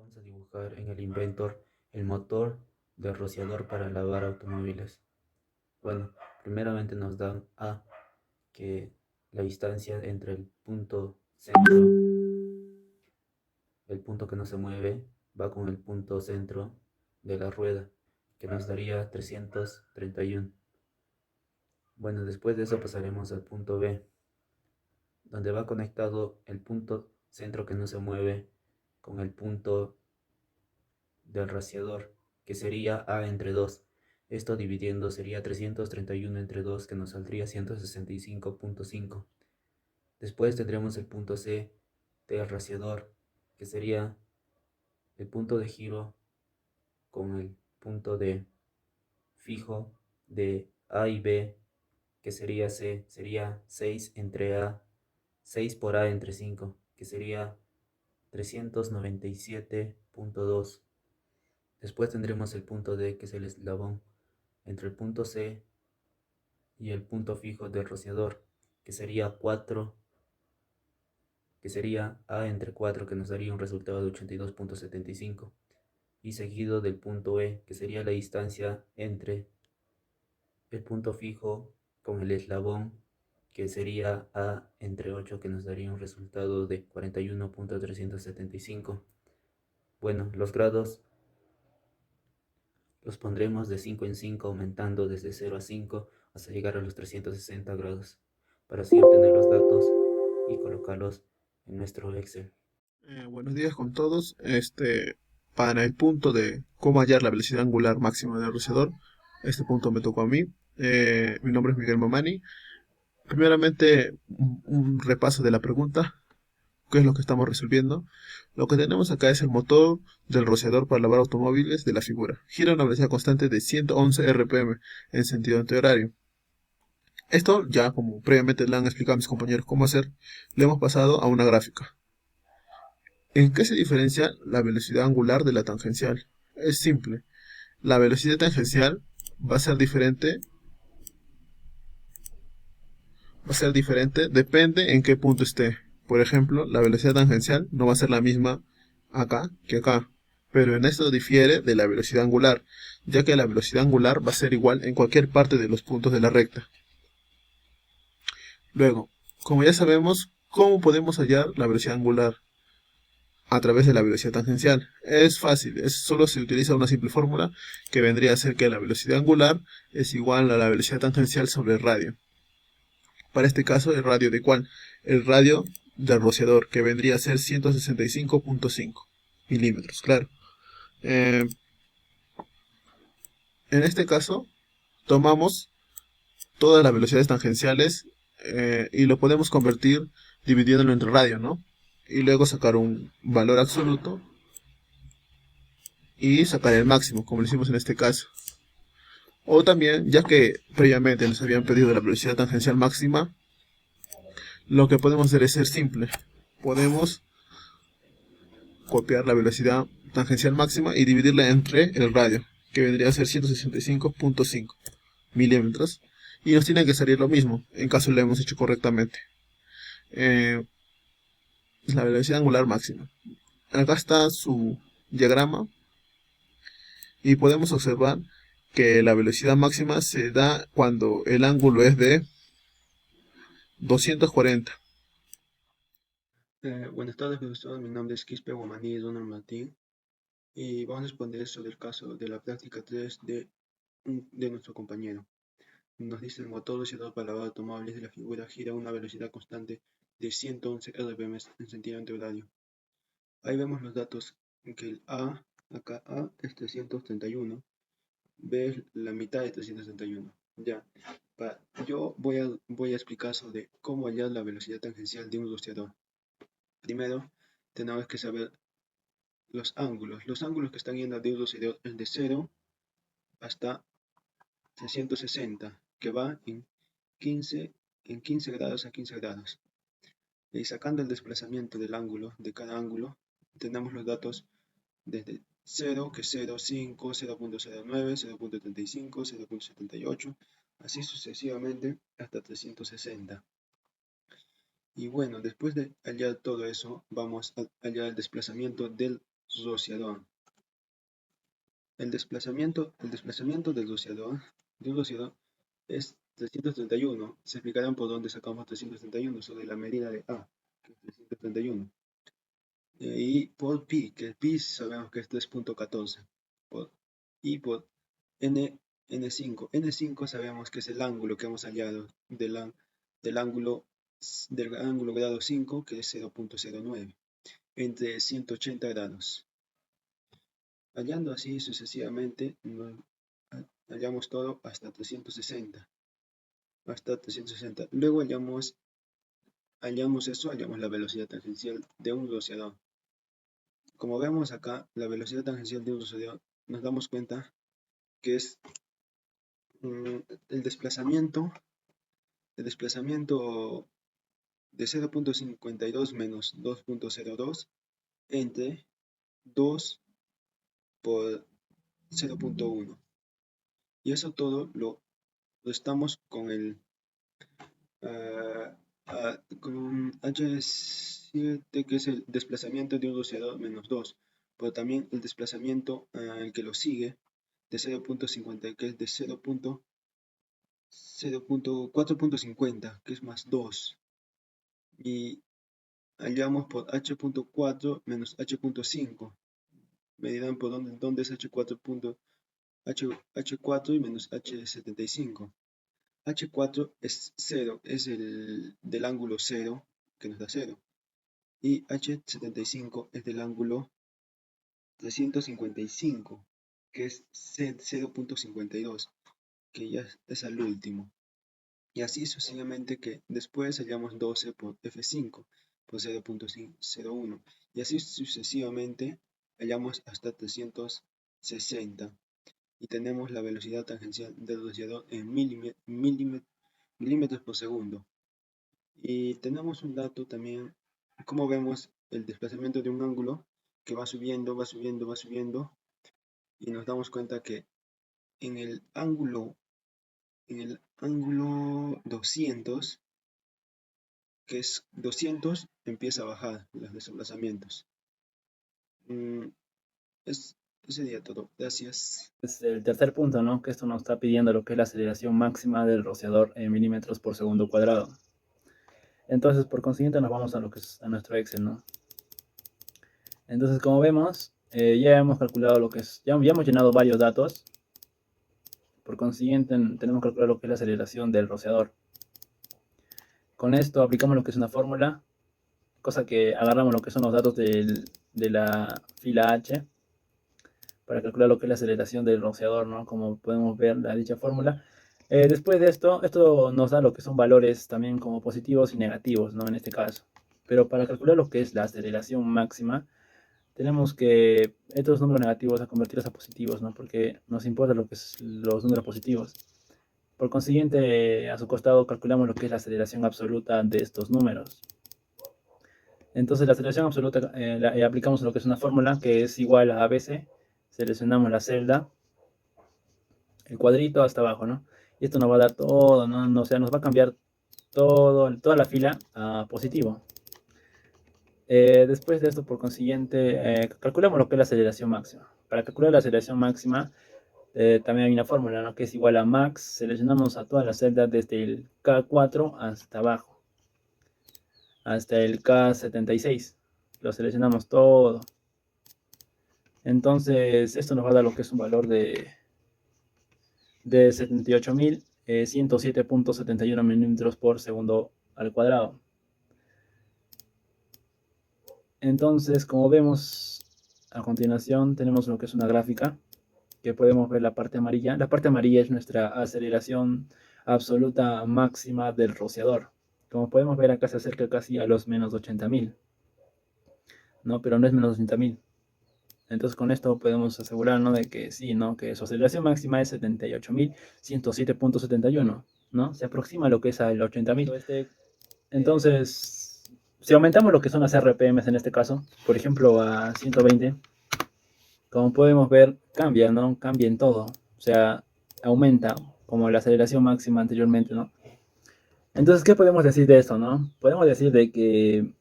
Vamos a dibujar en el Inventor el motor del rociador para lavar automóviles. Bueno, primeramente nos dan A, que la distancia entre el punto centro, el punto que no se mueve, va con el punto centro de la rueda, que nos daría 331. Bueno, después de eso pasaremos al punto B, donde va conectado el punto centro que no se mueve con el punto del rociador, que sería A entre 2. Esto dividiendo sería 331 entre 2, que nos saldría 165.5. Después tendremos el punto C del rociador, que sería el punto de giro con el punto de fijo de A y B, que sería C, sería 6 entre A, 6 por A entre 5, que sería 397.2. Después tendremos el punto D, que es el eslabón entre el punto C y el punto fijo del rociador, que sería 4, que sería A entre 4, que nos daría un resultado de 82.75, y seguido del punto E, que sería la distancia entre el punto fijo con el eslabón, que sería A entre 8, que nos daría un resultado de 41.375. Bueno, los grados los pondremos de 5 en 5, aumentando desde 0 a 5 hasta llegar a los 360 grados, para así obtener los datos y colocarlos en nuestro Excel. Buenos días con todos. Para el punto de cómo hallar la velocidad angular máxima del rociador, este punto me tocó a mí. Mi nombre es Miguel Mamani. Primeramente, un repaso de la pregunta, qué es lo que estamos resolviendo. Lo que tenemos acá es el motor del rociador para lavar automóviles de la figura. Gira a una velocidad constante de 111 RPM en sentido antihorario. Esto ya, como previamente le han explicado a mis compañeros cómo hacer, le hemos pasado a una gráfica. ¿En qué se diferencia la velocidad angular de la tangencial? Es simple. La velocidad tangencial va a ser diferente, depende en qué punto esté. Por ejemplo, la velocidad tangencial no va a ser la misma acá que acá, pero en esto difiere de la velocidad angular, ya que la velocidad angular va a ser igual en cualquier parte de los puntos de la recta. Luego, como ya sabemos, ¿cómo podemos hallar la velocidad angular? A través de la velocidad tangencial. Es fácil, solo se utiliza una simple fórmula que vendría a ser que la velocidad angular es igual a la velocidad tangencial sobre el radio. Para este caso, ¿el radio de cuál? El radio del rociador, que vendría a ser 165.5 milímetros, claro. Eh, en este caso, tomamos todas las velocidades tangenciales y lo podemos convertir dividiéndolo entre radio, ¿no? Y luego sacar un valor absoluto y sacar el máximo, como lo hicimos en este caso. O también, ya que previamente nos habían pedido la velocidad tangencial máxima, lo que podemos hacer es ser simple. Podemos copiar la velocidad tangencial máxima y dividirla entre el radio, que vendría a ser 165.5 milímetros. Y nos tiene que salir lo mismo, en caso lo hemos hecho correctamente. Eh, la velocidad angular máxima. Acá está su diagrama y podemos observar que la velocidad máxima se da cuando el ángulo es de 240. Buenas tardes, profesor. Mi nombre es Quispe Guamaní Donald Martín y vamos a responder sobre el caso de la práctica 3 de nuestro compañero. Nos dice el motor rociador para lavar automóviles de la figura gira a una velocidad constante de 111 RPM en sentido antihorario. Ahí vemos los datos que el A, acá A es 331, B es la mitad de 331. Ya, yo voy a explicar sobre cómo hallar la velocidad tangencial de un rociador. Primero, tenemos que saber los ángulos. Los ángulos que están yendo de un rociador es de 0 hasta 360, que va en 15 grados a 15 grados. Y sacando el desplazamiento del ángulo, de cada ángulo, tenemos los datos desde 0, que es 0,5, 0.09, 0.35, 0.78, así sucesivamente hasta 360. Y bueno, después de hallar todo eso, vamos a hallar el desplazamiento del rociador. El desplazamiento de un rociador es 331. Se explicarán por dónde sacamos 331, sobre la medida de A, que es 331. Y por pi, que el pi sabemos que es 3.14. Y por n5. N5 sabemos que es el ángulo que hemos hallado del ángulo grado 5, que es 0.09, entre 180 grados. Hallando así sucesivamente, hallamos todo hasta 360. Luego hallamos la velocidad tangencial de un rociador. Como vemos acá, la velocidad tangencial de un rociador, nos damos cuenta que es el desplazamiento de 0.52 menos 2.02 entre 2 por 0.1. Y eso todo lo estamos con el con H7, que es el desplazamiento de un rociador menos 2, pero también el desplazamiento el que lo sigue de 0.50, que es de 4.50, que es más 2. Y hallamos por H.4 menos H.5. Me dirán por dónde es H4 y menos H75. H4 es 0, es el del ángulo 0, que nos da 0. Y H75 es del ángulo 355, que es 0.52, que ya es al último. Y así sucesivamente, que después hallamos 12 por F5 por 0.01. Y así sucesivamente hallamos hasta 360. Y tenemos la velocidad tangencial del rociador en milímetros por segundo. Y tenemos un dato también, como vemos el desplazamiento de un ángulo que va subiendo, y nos damos cuenta que en el ángulo 200, que es 200, empieza a bajar los desplazamientos. Ese sería todo. Gracias. Es el tercer punto, ¿no? Que esto nos está pidiendo lo que es la aceleración máxima del rociador en milímetros por segundo cuadrado. Entonces, por consiguiente, nos vamos a lo que es a nuestro Excel, ¿no? Entonces, como vemos, ya hemos calculado lo que es, ya hemos llenado varios datos. Por consiguiente, tenemos que calcular lo que es la aceleración del rociador. Con esto aplicamos lo que es una fórmula, cosa que agarramos lo que son los datos de la fila H para calcular lo que es la aceleración del rociador, ¿no? Como podemos ver la dicha fórmula. Después de esto nos da lo que son valores también como positivos y negativos, ¿no? En este caso. Pero para calcular lo que es la aceleración máxima, tenemos que estos números negativos a convertirlos a positivos, ¿no? Porque nos importa lo que es los números positivos. Por consiguiente, a su costado calculamos lo que es la aceleración absoluta de estos números. Entonces la aceleración absoluta aplicamos lo que es una fórmula que es igual a ABC. Seleccionamos la celda, el cuadrito hasta abajo, ¿no? Y esto nos va a dar todo, ¿no? O sea, nos va a cambiar toda la fila a positivo. Después de esto, por consiguiente, calculamos lo que es la aceleración máxima. Para calcular la aceleración máxima, también hay una fórmula, ¿no? Que es igual a max. Seleccionamos a todas las celdas desde el K4 hasta abajo, hasta el K76. Lo seleccionamos todo. Entonces, esto nos va a dar lo que es un valor de 78.107.71 milímetros por segundo al cuadrado. Entonces, como vemos a continuación, tenemos lo que es una gráfica que podemos ver la parte amarilla. La parte amarilla es nuestra aceleración absoluta máxima del rociador. Como podemos ver, acá se acerca casi a los menos 80.000, ¿no? Pero no es menos 80.000. Entonces con esto podemos asegurar, ¿no? De que sí, ¿no? Que su aceleración máxima es 78.107.71, ¿no? Se aproxima a lo que es al 80.000. Entonces, si aumentamos lo que son las RPMs en este caso, por ejemplo a 120, como podemos ver, cambia, ¿no? Cambia en todo. O sea, aumenta como la aceleración máxima anteriormente, ¿no? Entonces, ¿qué podemos decir de esto, no? Podemos decir de que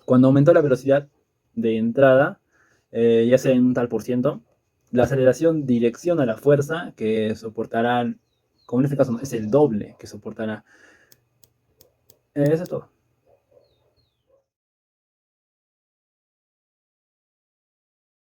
cuando aumentó la velocidad de entrada, ya sea en un tal por ciento. La aceleración direcciona la fuerza que soportará, como en este caso es el doble que soportará. Eso es todo.